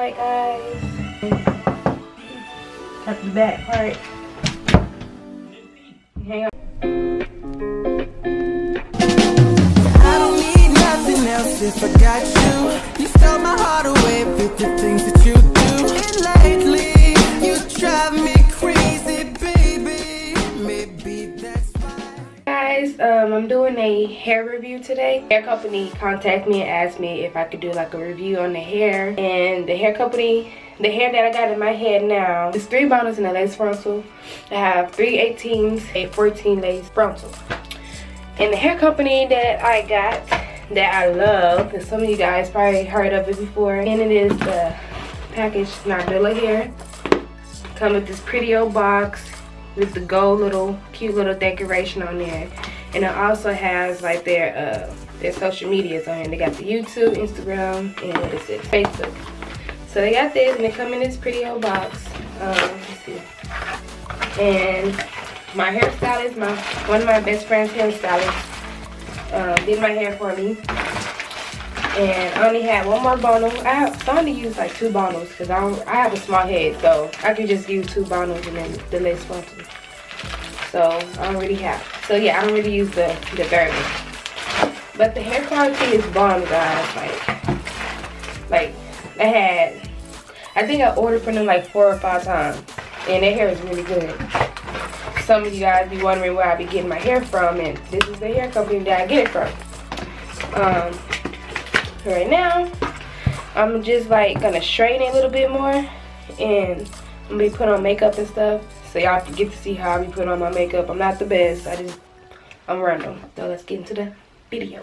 Alright guys, got the back part. Hang on. I don't need nothing else if I got you. You stole my heart away with the things that you do. And lately, you drive me crazy, baby. Maybe that's why. Guys, I'm doing a hair review today. Hair company contacted me and asked me if I could do like a review on the hair. And the hair company, the hair that I got in my head now is 3 bonnets and a lace frontal. I have 3 18s, a 14 lace frontal. And the hair company that I got, that I love, and some of you guys probably heard of it before, and it is the package NADULA Hair. Come with this pretty old box with the gold little cute little decoration on there, and it also has like their social medias on here. They got the YouTube, Instagram, and what is it, Facebook. So they got this, and they come in this pretty old box. Let's see. And my hairstylist, one of my best friend's hairstylists, did my hair for me. And I only had 1 more bundle. I only used like 2 bundles because I have a small head, so I can just use 2 bundles and then the lace frontal. So I don't really have. So yeah, I don't really use the third one. But the hair quality is bomb, guys. Like I think I ordered from them like 4 or 5 times, and their hair is really good. Some of you guys be wondering where I be getting my hair from, and this is the hair company that I get it from. Right now, I'm just like gonna straighten it a little bit more, and I'm gonna be putting on makeup and stuff, so y'all can get to see how I be putting on my makeup. I'm not the best, I'm random. So let's get into the video.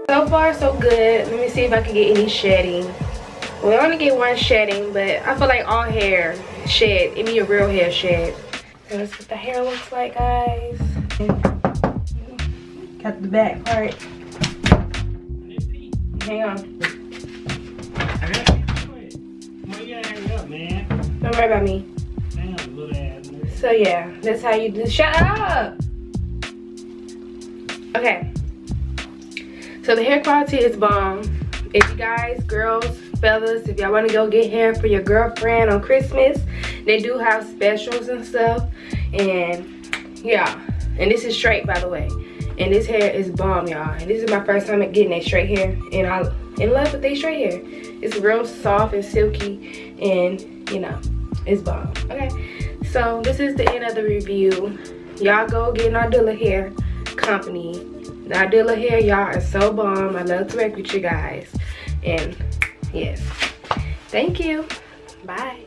So far so good. Let me see if I can get any shedding. We only get 1 shedding, but I feel like all hair shed. It be a real hair shed. So that's what the hair looks like, guys. Got the back part. Hang on. Don't worry about me. So yeah, that's how you do. Shut up! Okay. So the hair quality is bomb. If you guys, girls, fellas, if y'all want to go get hair for your girlfriend on Christmas, they do have specials and stuff. And yeah, and this is straight, by the way. And this hair is bomb, y'all. And this is my first time getting a straight hair, and I'm in love with their straight hair. It's real soft and silky, and you know, it's bomb. Okay, so this is the end of the review. Y'all go get NADULA Hair Company. NADULA Hair, y'all are so bomb. I love to work with you guys. And yes, thank you. Bye.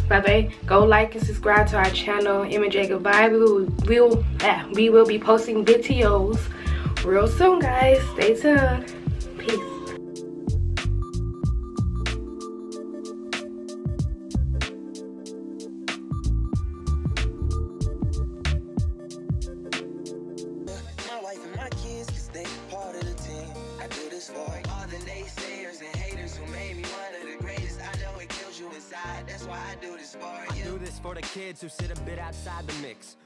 Bye-bye. Go like and subscribe to our channel, M&J Goodvibes. We will be posting videos real soon, guys. Stay tuned. Peace. That's why I do this for you. I do this for the kids who sit a bit outside the mix.